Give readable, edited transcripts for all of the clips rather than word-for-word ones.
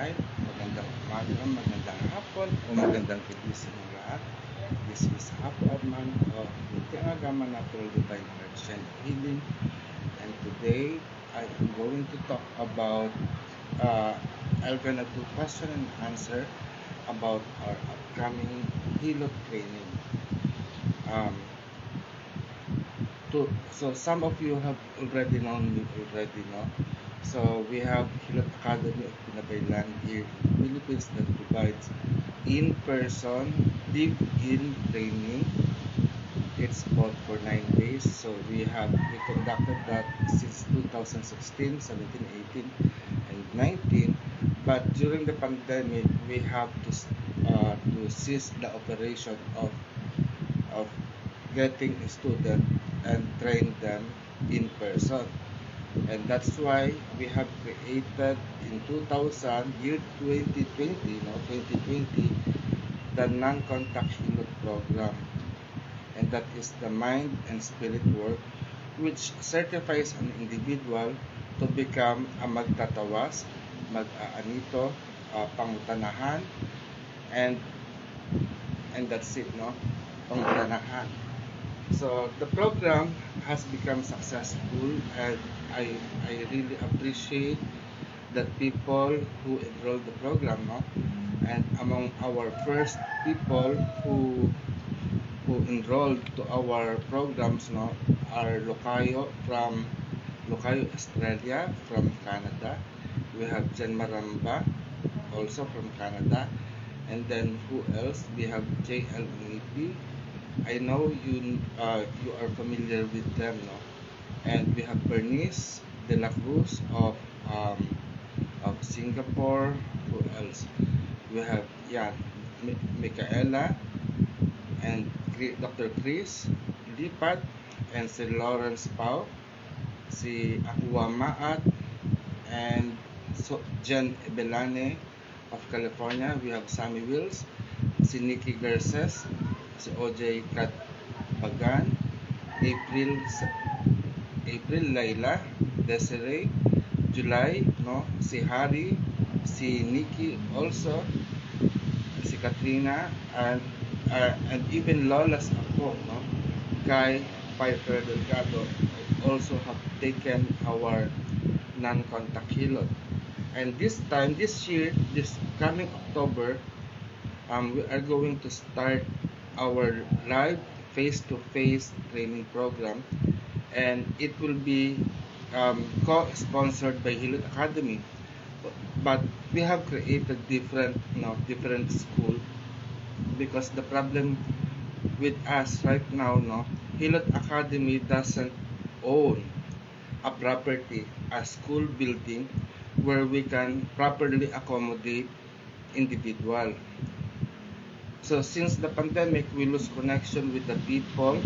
time, magandang umaga, magandang hapon, o magandang gigising ng lahat. This is Upang of Ngayong natural divine mercy and healing. And today, I am going to talk about, I'm gonna do question and answer about our upcoming Hilot training. So some of you have already known me already, no? So we have Hilot Academy of Pinabaylan here in the Philippines that provides in-person live-in training. It's about for 9 days. So we conducted that since 2016, 17, 18, and 19. But during the pandemic, we have to cease the operation of getting a student and train them in person. And that's why we have created in 2020, the non-contact Hilot program. And that is the mind and spirit work, which certifies an individual to become a magtatawas, mag-aanito, pangutanahan, and that's it, no? Pangutanahan. So the program has become successful, and I really appreciate that people who enrolled the program, no? And among our first people who enrolled to our programs, no, are Locayo from Locayo, Australia, from Canada. We have Jen Maramba, also from Canada. And then who else? We have JL Unipi. I know you are familiar with them, no? And we have Bernice de la Cruz of Singapore. Who else? We have Micaela and Dr. Chris Lipat, and si Lawrence Pau, si Aqua Maat, and Jen Belane of California. We have Sammy Wills, si Nikki Garces, si OJ Kat Bagan, April Laila, Desiree, July, no, si Harry, si Nikki also, si Katrina, and even Lola's ako, no, Guy Piper Delgado also have taken our non-contact Hilot. And this year, this coming October, we are going to start our live face-to-face training program, and it will be co-sponsored by Hilot Academy. But we have created different school, because the problem with us right now, no, Hilot Academy doesn't own a property, a school building where we can properly accommodate individual. So since the pandemic, we lose connection with the people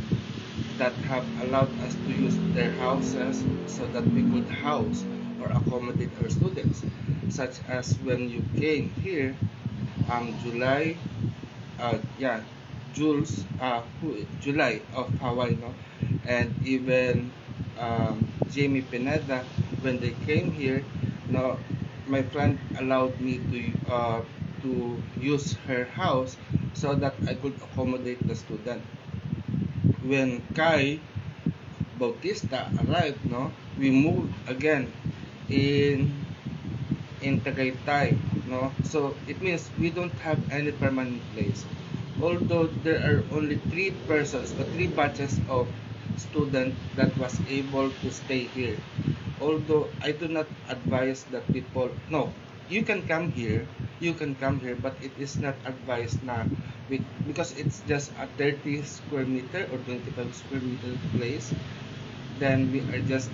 that have allowed us to use their houses so that we could house or accommodate our students, such as when you came here, July, July of Hawaii, no? And even Jamie Pineda, when they came here, no, my friend allowed me to use her house so that I could accommodate the student. When Kai Bautista arrived, no, we moved again in Tagaytay, no. So it means we don't have any permanent place. Although there are only 3 persons or 3 batches of students that was able to stay here. Although I do not advise that people, no, you can come here, but it is not advised na because it's just a 30 square meter or 25 square meter place. Then we are just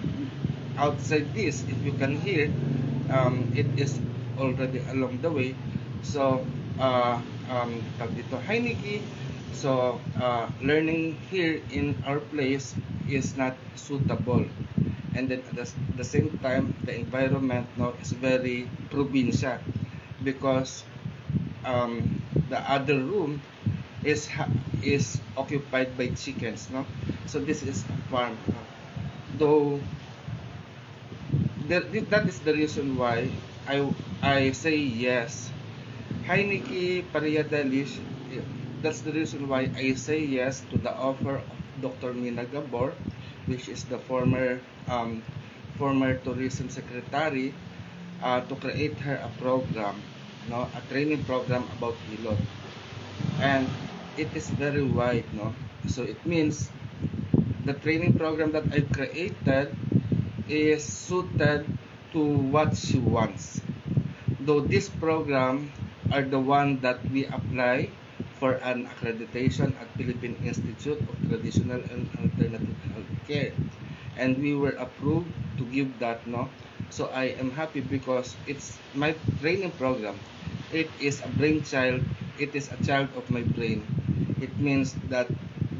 outside this. If you can hear, it is already along the way. So tag dito, hi Nikki. So learning here in our place is not suitable, and then at the same time the environment, no, is very probinsya, because the other room is occupied by chickens, no. So this is a farm, no? Though that is the reason why I say yes. Hi Nikki Pariadalish. That's the reason why I say yes to the offer of Dr. Mina Gabor, which is the former tourism secretary, to create her a program, no, a training program about Hilot, and it is very wide, no. So it means the training program that I created is suited to what she wants. Though this program are the one that we apply for an accreditation at Philippine Institute of Traditional and Alternative Healthcare, and we were approved to give that, no. So I am happy because it's my training program. It is a brainchild. It is a child of my brain. It means that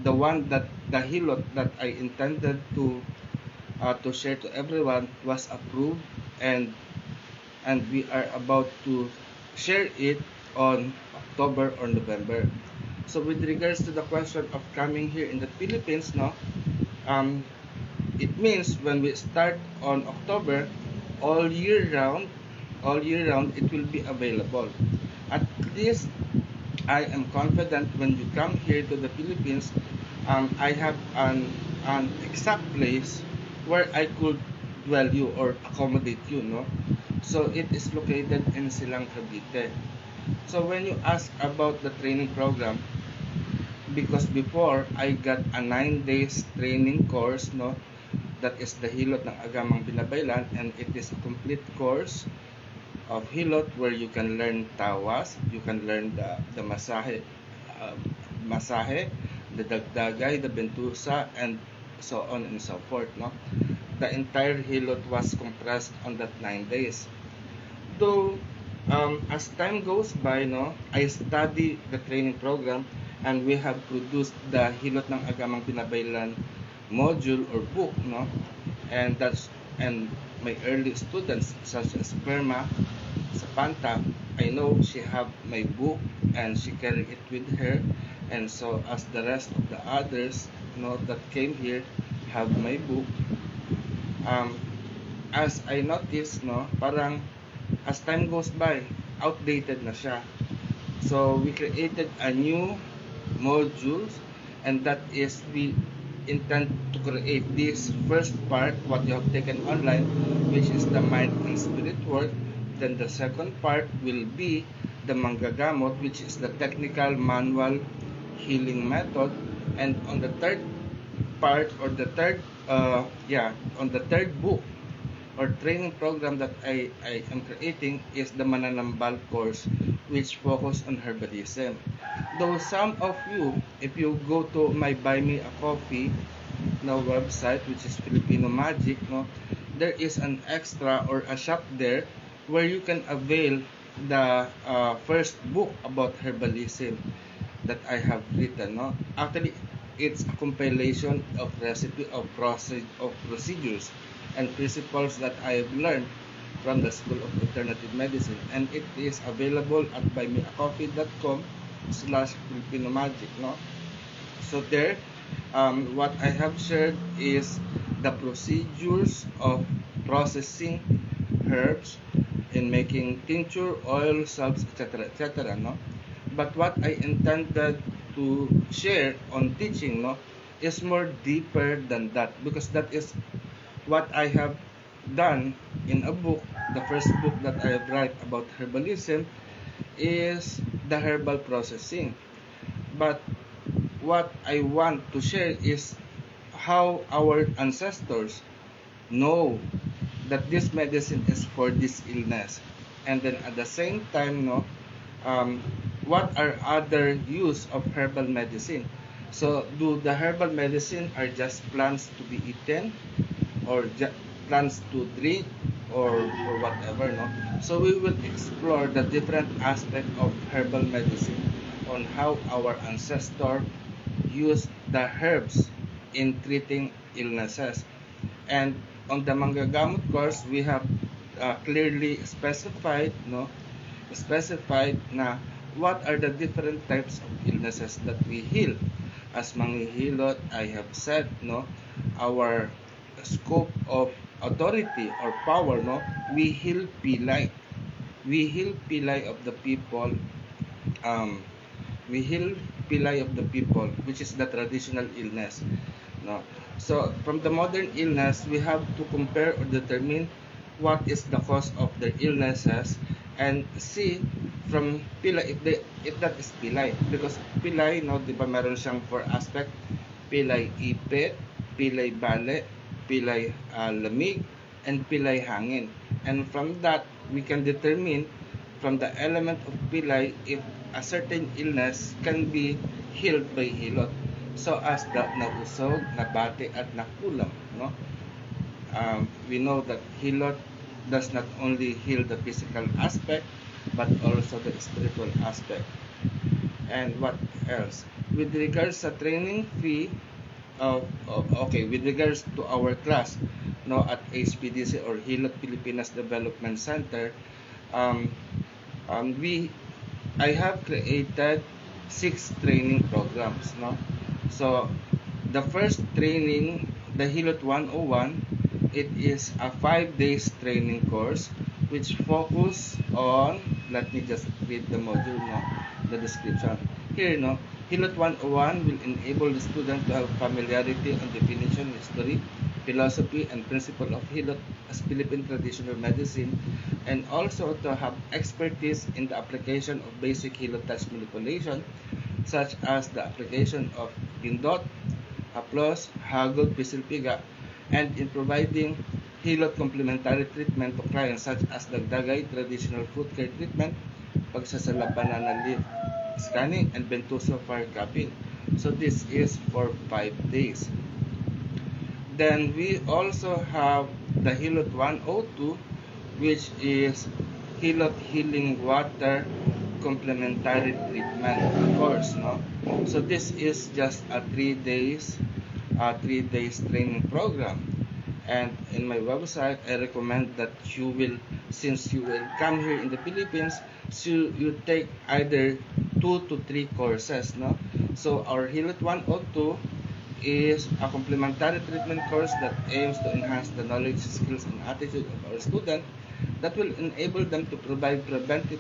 the Hilot that I intended to share to everyone was approved, and we are about to share it on October or November. So with regards to the question of coming here in the Philippines, no, um, it means when we start on October, all year round, it will be available. At least I am confident when you come here to the Philippines, I have an exact place where I could dwell you or accommodate you, no? So it is located in Silang, Cavite. So when you ask about the training program, because before I got a 9 days training course, no, that is the Hilot ng Agamang Binabaylan, and it is a complete course of Hilot where you can learn tawas, you can learn the uh, masahe, the dagdagay, the bentusa, and so on and so forth, no. The entire Hilot was compressed on that 9 days. Though as time goes by, no, I study the training program, and we have produced the Hilot ng Agamang Binabaylan module or book, no, and my early students such as Perma Sapanta, I know she have my book and she carry it with her, and so as the rest of the others, that came here have my book. Um, as I noticed, no, parang as time goes by, outdated na siya. So we created a new modules, and that is we intend to create this first part, what you have taken online, which is the mind and spirit work. Then the second part will be the manggagamot, which is the technical manual healing method. And on the third part, or the third on the third book or training program that I am creating is the Mananambal course, which focus on herbalism. Though some of you, if you go to my Buy Me a Coffee no website, which is Filipino Magic, no, there is an extra or a shop there where you can avail the first book about herbalism that I have written, no. Actually, it's a compilation of recipe of procedures and principles that I have learned from the School of Alternative Medicine, and it is available at buymeacoffee.com/Filipino Magic, no. So there, what I have shared is the procedures of processing herbs in making tincture, oil, salves, etc., etc., no. But what I intended to share on teaching, no, is more deeper than that, because that is what I have done in a book. The first book that I have write about herbalism is the herbal processing. But what I want to share is how our ancestors know that this medicine is for this illness, and then at the same time, no, what are other use of herbal medicine. So do the herbal medicine are just plants to be eaten, or plants to drink, or whatever, no. So we will explore the different aspect of herbal medicine, on how our ancestor used the herbs in treating illnesses. And on the manggagamot course, we have clearly specified, no, specified na what are the different types of illnesses that we heal. As manghihilot, I have said, no, our scope of authority or power, no, we heal pilay. we heal pilay of the people. Um, we heal pilay of the people, which is the traditional illness. No. So from the modern illness, we have to compare or determine what is the cause of their illnesses and see from pilay if that is pilay, because pilay, no, di ba meron siyang four aspect: pilay ipit, pilay bale, pilay lamig, and pilay hangin. And from that, we can determine from the element of pilay if a certain illness can be healed by hilot. So as the nausog, nabati, at nakulam, no? We know that hilot does not only heal the physical aspect, but also the spiritual aspect. And what else? With regards to training fee, okay, with regards to our class, no, at HPDC or Hilot Pilipinas Development Center, um, we I have created 6 training programs, no. So the first training, the Hilot 101, it is a 5 days training course which focus on, let me just read the module, no, the description here, no. Hilot 101 will enable the student to have familiarity on definition, history, philosophy, and principle of Hilot as Philippine traditional medicine, and also to have expertise in the application of basic Hilot touch manipulation, such as the application of pindot, haplos, hagod, pisilpiga, and in providing Hilot complementary treatment to clients such as dagdagay, traditional foot care treatment, pagsasala banana leaf scanning, and bentoso fire cupping. So this is for 5 days. Then we also have the Hilot 102, which is Hilot Healing Water Complementary Treatment course, no? So this is just a 3 days training program. And in my website, I recommend that you will, since you will come here in the Philippines, so you take either 2 to 3 courses, no? So our Hilot 102 is a complementary treatment course that aims to enhance the knowledge, skills, and attitude of our student that will enable them to provide preventive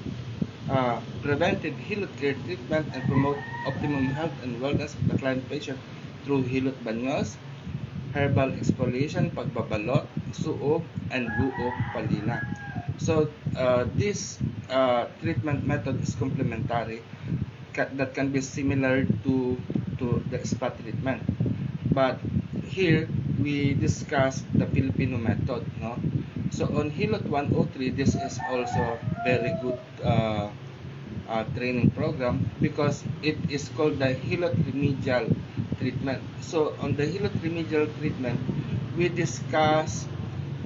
Hilot care treatment and promote optimum health and wellness of the client patient through Hilot banyos, herbal exfoliation, pagbabalot, suog, and luog palina. So this treatment method is complementary that can be similar to the spa treatment. But here we discuss the Filipino method, no? So on Hilot 103, this is also very good training program because it is called the Hilot remedial treatment. So on the Hilot remedial treatment, we discuss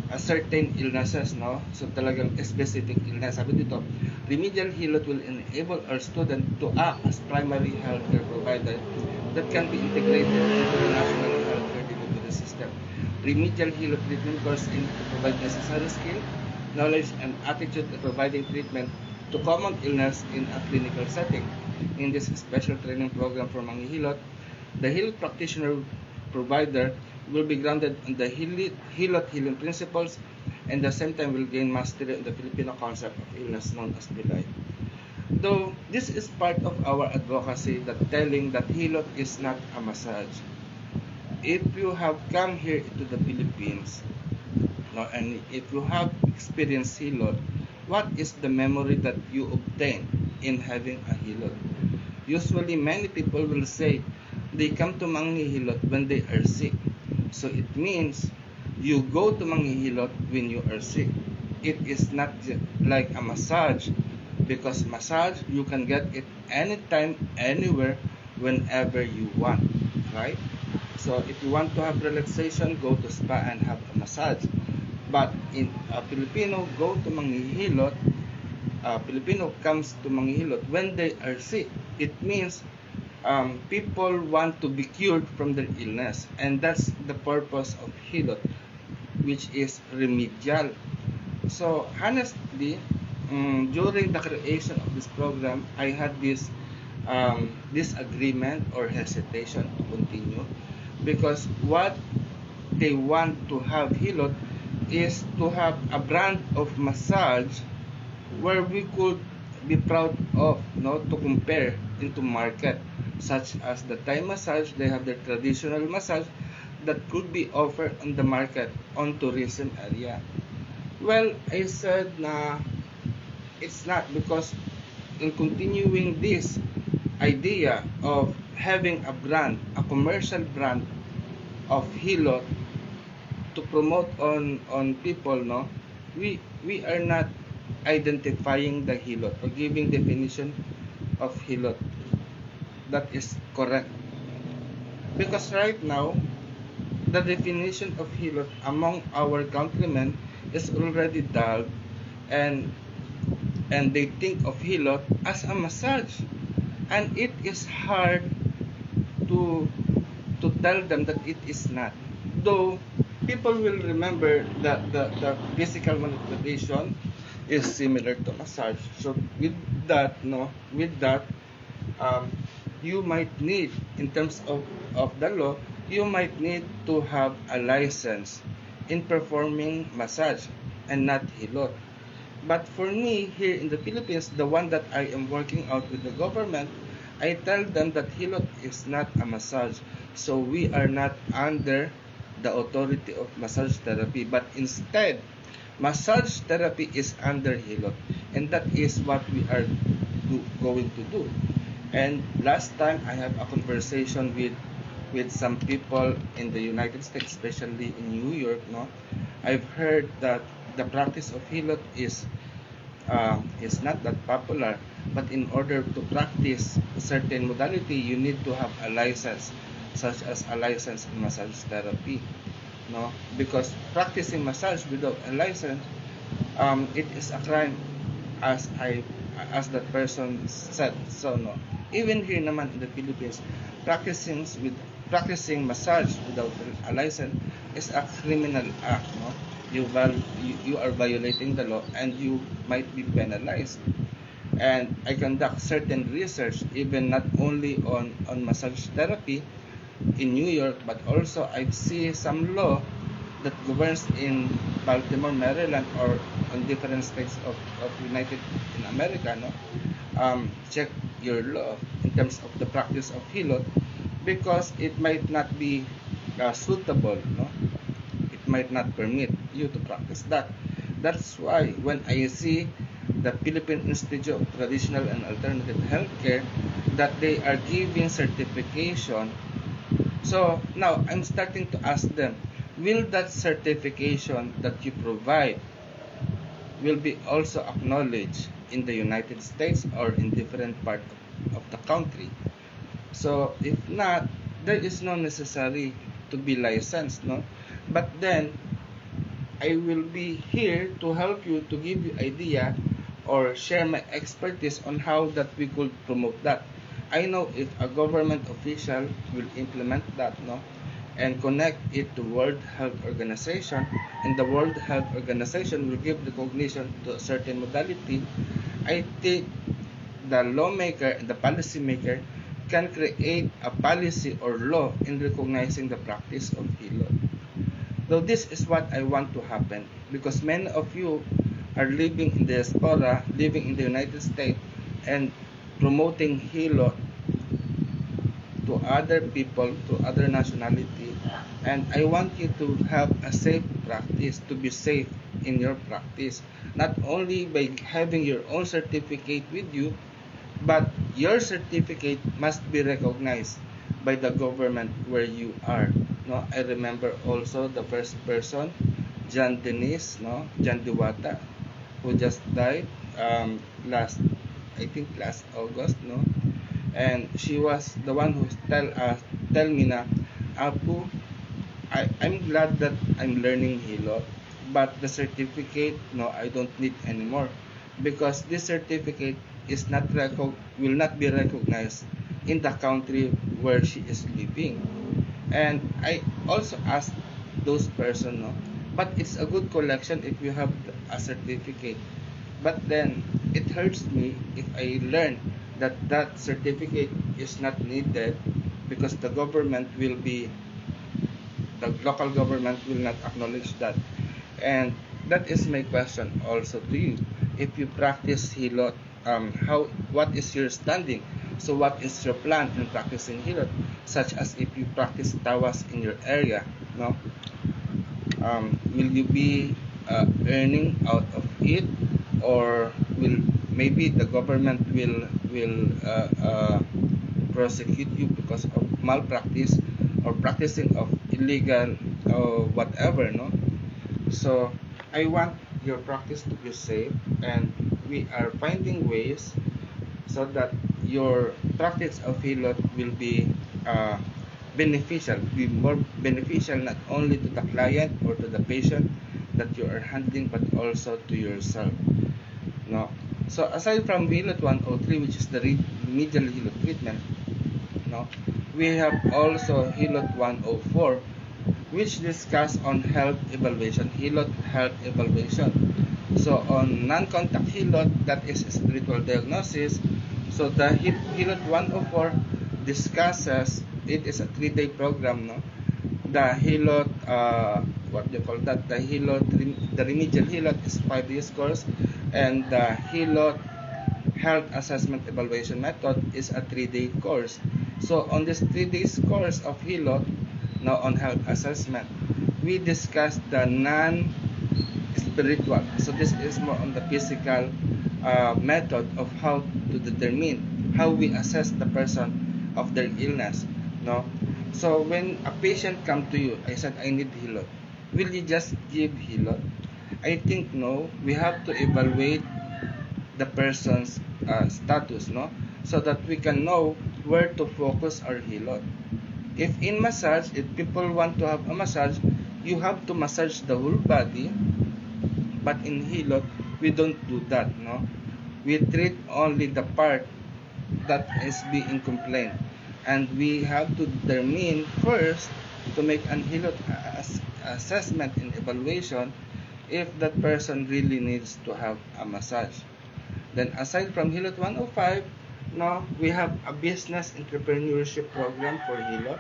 a certain illnesses, no? So talagang specific illness. Sabi dito, remedial Hilot will enable our student to act as primary healthcare provider that can be integrated into the national healthcare delivery system. Remedial Hilot treatment course aims to provide necessary skill, knowledge, and attitude in providing treatment to common illness in a clinical setting. In this special training program for mga Hilot, the Hilot practitioner provider will be grounded in the Hilot healing principles and at the same time will gain mastery on the Filipino concept of illness known as pilay. Though this is part of our advocacy that telling that Hilot is not a massage. If you have come here to the Philippines, no, and if you have experienced Hilot, what is the memory that you obtain in having a Hilot? Usually many people will say they come to manghihilot when they are sick. So it means you go to manghihilot when you are sick. It is not like a massage, because massage you can get it anytime, anywhere, whenever you want, right? So if you want to have relaxation, go to spa and have a massage. But in Filipino go to manghihilot, Filipino comes to manghihilot when they are sick. It means people want to be cured from their illness, and that's the purpose of Hilot, which is remedial. So honestly, during the creation of this program, I had this disagreement or hesitation to continue, because what they want to have Hilot is to have a brand of massage where we could be proud of, to compare into market, such as the Thai massage. They have their traditional massage that could be offered on the market on tourism area. Well, I said na it's not, because in continuing this idea of having a brand, a commercial brand of Hilot to promote on people, we are not identifying the Hilot or giving definition of Hilot that is correct, because right now the definition of Hilot among our countrymen is already dull, and they think of Hilot as a massage, and it is hard to tell them that it is not. Though people will remember that the physical manipulation is similar to massage. So with that, um, you might need, in terms of the law, you might need to have a license in performing massage and not Hilot. But for me, here in the Philippines, the one that I am working out with the government, I tell them that Hilot is not a massage. So we are not under the authority of massage therapy, but instead, massage therapy is under Hilot. And that is what we are going to do. And last time, I have a conversation with some people in the United States, especially in New York. I've heard that the practice of Hilot is not that popular, but in order to practice certain modality, you need to have a license, such as a license in massage therapy. Because practicing massage without a license, it is a crime, as that person said. So even here naman in the Philippines, practicing massage without a license is a criminal act. You are violating the law, and you might be penalized. And I conduct certain research, even not only on massage therapy in New York, but also I see some law that governs in Baltimore, Maryland, or on different states of United in America. Check your law in terms of the practice of Hilot, because it might not be suitable. It might not permit you to practice that. That's why when I see the Philippine Institute of Traditional and Alternative Healthcare, that they are giving certification. So now I'm starting to ask them, will that certification that you provide will be also acknowledged in the United States or in different part of the country? So if not, there is no necessary to be licensed. But then I will be here to help you, to give you idea or share my expertise on how that we could promote that. I know if a government official will implement that, and connect it to World Health Organization, and the World Health Organization will give recognition to a certain modality, I think the lawmaker and the policymaker can create a policy or law in recognizing the practice of Hilot. Though this is what I want to happen, because many of you are living in the diaspora, living in the United States, and promoting Hilot to other people, to other nationality, and I want you to have a safe practice, to be safe in your practice, not only by having your own certificate with you, but your certificate must be recognized by the government where you are. I remember also the first person, John Diwata, who just died last August. And she was the one who tell me na, Apu, I'm glad that I'm learning Hilot, but the certificate, I don't need anymore, because this certificate will not be recognized in the country where she is living. And I also asked those person, but it's a good collection if you have a certificate. But then it hurts me if I learn that that certificate is not needed, because the local government will not acknowledge that. And that is my question also to you. if you practice Hilot, what is your standing? So what is your plan in practicing Hilot? Such as if you practice tawas in your area, no? Will you be earning out of it, or will maybe the government will prosecute you because of malpractice or practicing of illegal or whatever, no? So I want your practice to be safe, and we are finding ways so that your practice of Hilot will be be more beneficial not only to the client or to the patient that you are handling, but also to yourself. No. So aside from Hilot 103, which is the remedial Hilot treatment, no, we have also Hilot 104, which discuss on health evaluation, Hilot health evaluation. So on non-contact Hilot, that is spiritual diagnosis. So the Hilot 104 discusses, it is a 3-day program, no? The Hilot, what do you call that? The Hilot, the remedial Hilot is 5 days course, and the Hilot health assessment evaluation method is a 3-day course. So on this 3 days course of Hilot, now on health assessment, we discussed the non-spiritual. So this is more on the physical method of how to determine, how we assess the person of their illness. No, so when a patient come to you, I said I need Hilot. Will you just give Hilot? I think no. We have to evaluate the person's status, no, so that we can know where to focus our Hilot. If in massage, if people want to have a massage, you have to massage the whole body. But in Hilot, we don't do that, no. We treat only the part that is being complained, and we have to determine first to make an Hilot assessment and evaluation if that person really needs to have a massage. Then aside from Hilot 105, now we have a business entrepreneurship program for Hilot,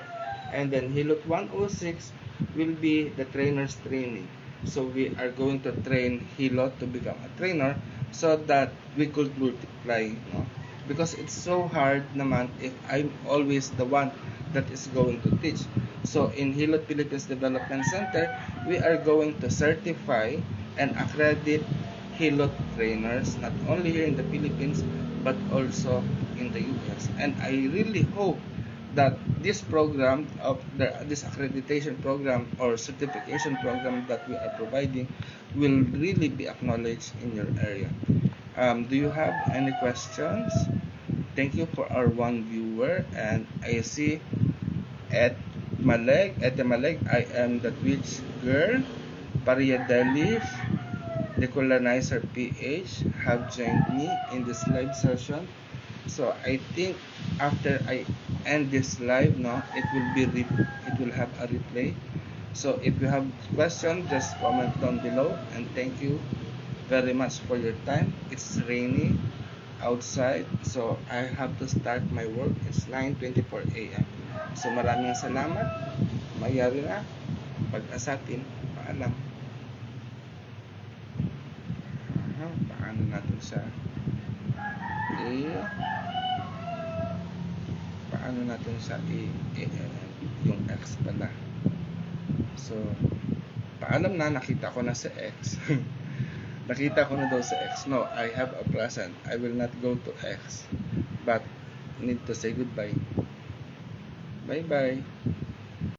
and then Hilot 106 will be the trainer's training. So we are going to train Hilot to become a trainer so that we could multiply, no? Because it's so hard naman if I'm always the one that is going to teach. So in Hilot Philippines Development Center, we are going to certify and accredit Hilot trainers, not only here in the Philippines, but also in the US. And I really hope that this program of this accreditation program or certification program that we are providing will really be acknowledged in your area. Do you have any questions? Thank you for our one viewer, and I see at Maleg, I am the Twitch girl. Pariadelif, the colonizer PH have joined me in this live session. So I think after I end this live now, it will have a replay. So if you have questions, just comment down below, and thank you very much for your time. It's rainy outside, so I have to start my work. It's 9:24 a.m. So maraming salamat. Mayari na. Pag-asatin. Paalam. Paano natin siya paano natin siya yung X pala. So paalam na, nakita ko na sa X. Nakita ko na daw sa X. No, I have a present. I will not go to X, but need to say goodbye. Bye bye.